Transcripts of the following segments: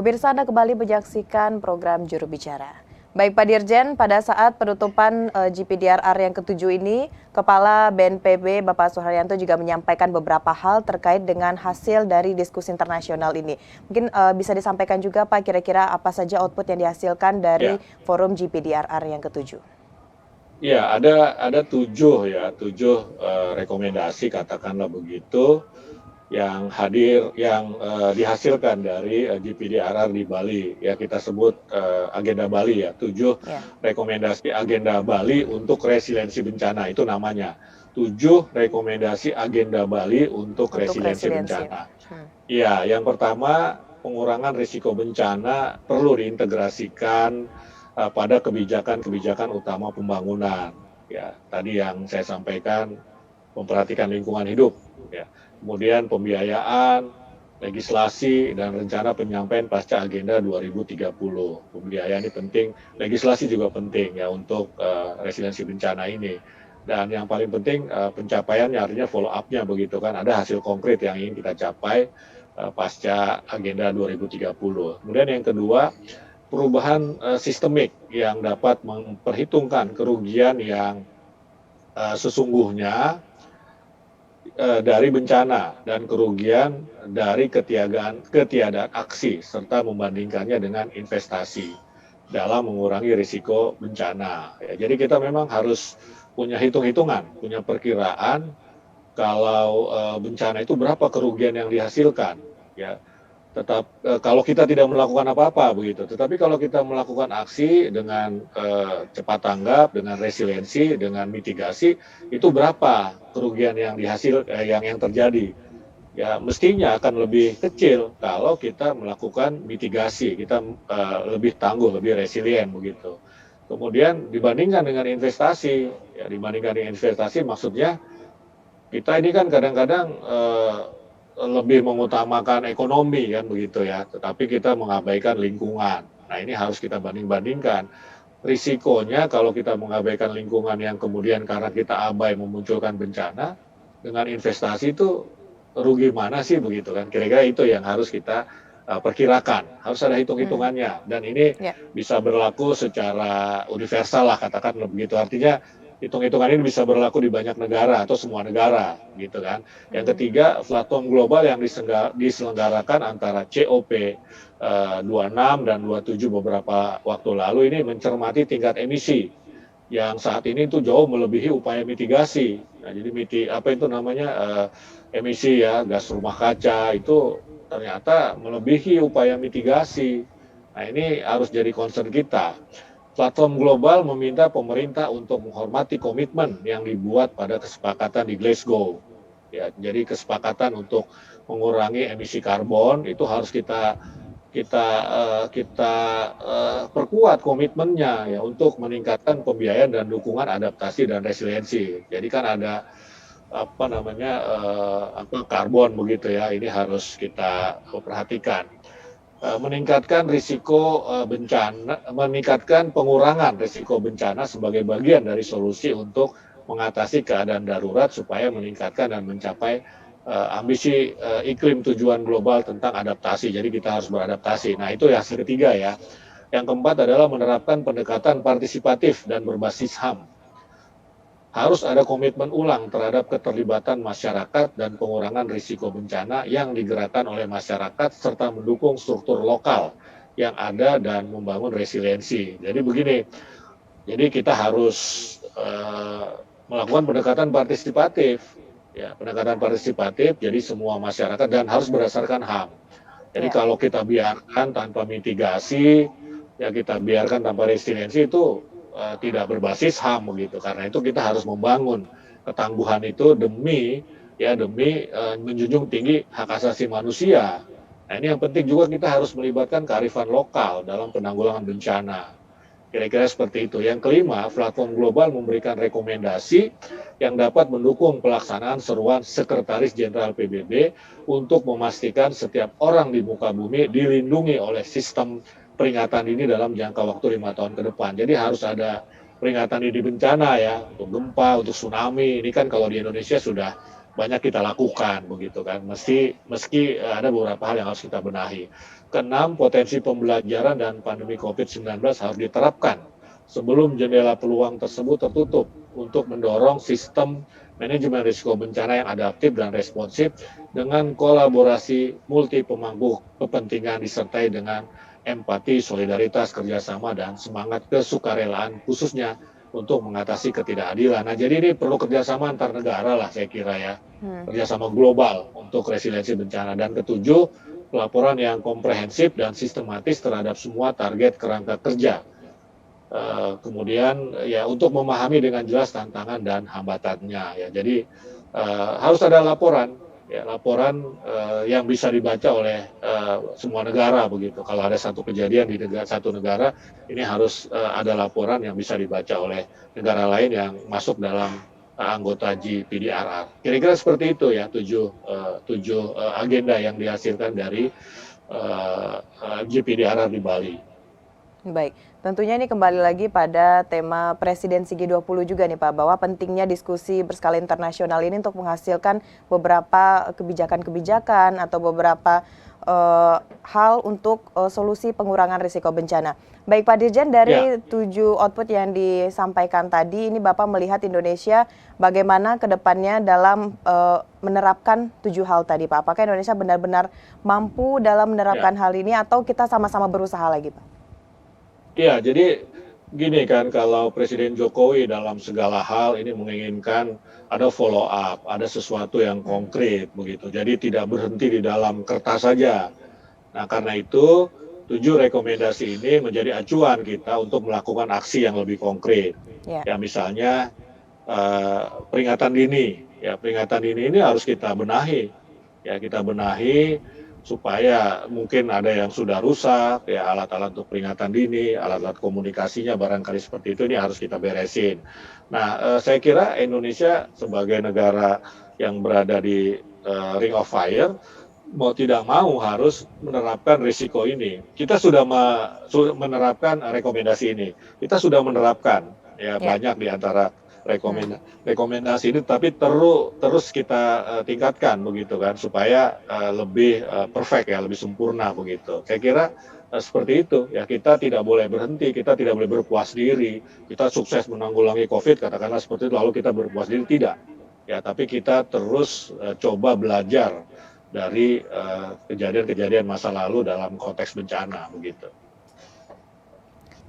Pemirsa, Anda kembali menyaksikan program Juru Bicara. Baik Pak Dirjen, pada saat penutupan GPDRR yang ke-7 ini, Kepala BNPB Bapak Suharyanto juga menyampaikan beberapa hal terkait dengan hasil dari diskusi internasional ini. Mungkin bisa disampaikan juga Pak, kira-kira apa saja output yang dihasilkan dari Ya, forum GPDRR yang ke-7? ya ada tujuh rekomendasi katakanlah begitu yang hadir yang dihasilkan dari GPDRR di Bali ya kita sebut agenda Bali ya tujuh Ya, rekomendasi agenda Bali untuk resiliensi bencana itu namanya tujuh rekomendasi agenda Bali untuk untuk resiliensi resiliensi. bencana. Hmm. Ya, yang pertama pengurangan risiko bencana perlu diintegrasikan pada kebijakan-kebijakan utama pembangunan. Ya, tadi yang saya sampaikan memperhatikan lingkungan hidup. Ya, kemudian pembiayaan, legislasi dan rencana penyampaian pasca agenda 2030. Pembiayaan ini penting, legislasi juga penting ya untuk resiliensi bencana ini. Dan yang paling penting pencapaiannya artinya follow up-nya begitu kan, ada hasil konkret yang ingin kita capai pasca agenda 2030. Kemudian yang kedua, perubahan sistemik yang dapat memperhitungkan kerugian yang sesungguhnya dari bencana dan kerugian dari ketiadaan aksi serta membandingkannya dengan investasi dalam mengurangi risiko bencana. Ya, jadi kita memang harus punya hitung-hitungan, punya perkiraan kalau bencana itu berapa kerugian yang dihasilkan. Ya, kalau kita tidak melakukan apa-apa begitu, tetapi kalau kita melakukan aksi dengan cepat tanggap, dengan resiliensi, dengan mitigasi, itu berapa kerugian yang terjadi? Ya mestinya akan lebih kecil kalau kita melakukan mitigasi, kita lebih tangguh, lebih resilient begitu. Kemudian dibandingkan dengan investasi, ya dibandingkan dengan investasi maksudnya kita ini kan kadang-kadang lebih mengutamakan ekonomi kan begitu ya, tetapi kita mengabaikan lingkungan. Nah ini harus kita banding-bandingkan. Risikonya kalau kita mengabaikan lingkungan yang kemudian karena kita abai memunculkan bencana, dengan investasi itu rugi mana sih begitu kan? Kira-kira itu yang harus kita perkirakan. Harus ada Hmm. hitung-hitungannya. Dan ini Ya. bisa berlaku secara universal lah katakan begitu. Artinya hitung-hitungan ini bisa berlaku di banyak negara atau semua negara gitu kan. Yang Hmm. ketiga, platform global yang diselenggarakan antara COP 26 dan 27 beberapa waktu lalu ini mencermati tingkat emisi yang saat ini itu jauh melebihi upaya mitigasi. Nah, jadi apa itu namanya emisi ya gas rumah kaca itu ternyata melebihi upaya mitigasi. Nah, ini harus jadi concern kita. Platform global meminta pemerintah untuk menghormati komitmen yang dibuat pada kesepakatan di Glasgow. Ya, jadi kesepakatan untuk mengurangi emisi karbon itu harus kita perkuat komitmennya ya untuk meningkatkan pembiayaan dan dukungan adaptasi dan resiliensi. Jadi kan ada apa namanya karbon begitu ya, ini harus kita perhatikan. Meningkatkan risiko bencana, meningkatkan pengurangan risiko bencana sebagai bagian dari solusi untuk mengatasi keadaan darurat supaya meningkatkan dan mencapai ambisi iklim tujuan global tentang adaptasi. Jadi kita harus beradaptasi. Nah itu yang ketiga ya. Yang keempat adalah menerapkan pendekatan partisipatif dan berbasis HAM. Harus ada komitmen ulang terhadap keterlibatan masyarakat dan pengurangan risiko bencana yang digerakkan oleh masyarakat serta mendukung struktur lokal yang ada dan membangun resiliensi. Jadi begini, jadi kita harus melakukan pendekatan partisipatif. Ya, pendekatan partisipatif jadi semua masyarakat dan harus berdasarkan HAM. Jadi Ya. kalau kita biarkan tanpa mitigasi, ya kita biarkan tanpa resiliensi itu tidak berbasis HAM begitu. Karena itu kita harus membangun ketangguhan itu demi menjunjung tinggi hak asasi manusia. Nah ini yang penting juga kita harus melibatkan kearifan lokal dalam penanggulangan bencana. Kira-kira seperti itu. Yang kelima, platform global memberikan rekomendasi yang dapat mendukung pelaksanaan seruan Sekretaris Jenderal PBB untuk memastikan setiap orang di muka bumi dilindungi oleh sistem peringatan ini dalam jangka waktu 5 tahun ke depan. Jadi harus ada peringatan dini bencana ya, untuk gempa, untuk tsunami. Ini kan kalau di Indonesia sudah banyak kita lakukan begitu kan. Meski ada beberapa hal yang harus kita benahi. Keenam, potensi pembelajaran dan pandemi COVID-19 harus diterapkan sebelum jendela peluang tersebut tertutup untuk mendorong sistem manajemen risiko bencana yang adaptif dan responsif dengan kolaborasi multi pemangku kepentingan disertai dengan empati, solidaritas, kerjasama, dan semangat kesukarelaan khususnya untuk mengatasi ketidakadilan. Nah, jadi ini perlu kerjasama antar negara lah saya kira ya, kerjasama global untuk resiliensi bencana. Dan ketujuh, pelaporan yang komprehensif dan sistematis terhadap semua target kerangka kerja. Kemudian ya untuk memahami dengan jelas tantangan dan hambatannya ya. Jadi harus ada laporan ya, laporan yang bisa dibaca oleh semua negara begitu. Kalau ada satu kejadian di satu negara, ini harus ada laporan yang bisa dibaca oleh negara lain yang masuk dalam anggota GPDRR. Kira-kira seperti itu ya, tujuh agenda yang dihasilkan dari GPDRR di Bali. Baik, tentunya ini kembali lagi pada tema presidensi G20 juga nih Pak, bahwa pentingnya diskusi berskala internasional ini untuk menghasilkan beberapa kebijakan-kebijakan atau beberapa hal untuk solusi pengurangan risiko bencana. Baik Pak Dirjen, dari 7 output yang disampaikan tadi, ini Bapak melihat Indonesia bagaimana ke depannya dalam menerapkan 7 hal tadi Pak. Apakah Indonesia benar-benar mampu dalam menerapkan hal ini atau kita sama-sama berusaha lagi Pak? Ya, jadi gini kan, kalau Presiden Jokowi dalam segala hal ini menginginkan ada follow up, ada sesuatu yang konkret begitu. Jadi tidak berhenti di dalam kertas saja. Nah, karena itu 7 rekomendasi ini menjadi acuan kita untuk melakukan aksi yang lebih konkret. Ya, misalnya peringatan dini. Ya, peringatan dini ini harus kita benahi. Ya, kita benahi supaya mungkin ada yang sudah rusak, ya alat-alat untuk peringatan dini, alat-alat komunikasinya barangkali seperti itu, ini harus kita beresin. Nah, saya kira Indonesia sebagai negara yang berada di Ring of Fire, mau tidak mau harus menerapkan risiko ini. Kita sudah menerapkan rekomendasi ini, kita sudah menerapkan ya banyak di antara rekomendasi ini, tapi terus kita tingkatkan begitu kan, supaya lebih perfect ya, lebih sempurna begitu. Saya kira seperti itu ya, kita tidak boleh berhenti, kita tidak boleh berpuas diri, kita sukses menanggulangi COVID katakanlah seperti itu lalu kita berpuas diri, tidak ya, tapi kita terus coba belajar dari kejadian-kejadian masa lalu dalam konteks bencana begitu.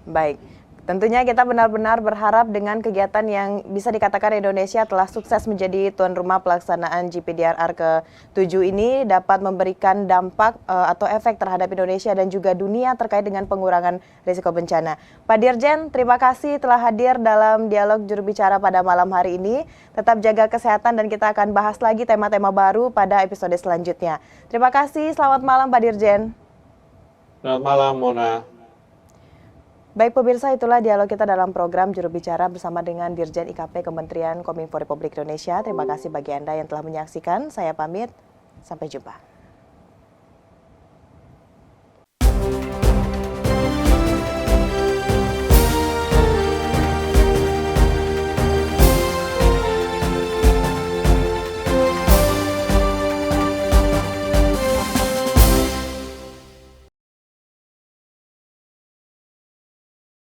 Baik. Tentunya kita benar-benar berharap dengan kegiatan yang bisa dikatakan Indonesia telah sukses menjadi tuan rumah pelaksanaan GPDRR ke-7 ini dapat memberikan dampak atau efek terhadap Indonesia dan juga dunia terkait dengan pengurangan risiko bencana. Pak Dirjen, terima kasih telah hadir dalam dialog juru bicara pada malam hari ini. Tetap jaga kesehatan dan kita akan bahas lagi tema-tema baru pada episode selanjutnya. Terima kasih, selamat malam Pak Dirjen. Selamat malam Mona. Baik pemirsa, itulah dialog kita dalam program Juru Bicara bersama dengan Dirjen IKP Kementerian Kominfo Republik Indonesia. Terima kasih bagi Anda yang telah menyaksikan. Saya pamit, sampai jumpa.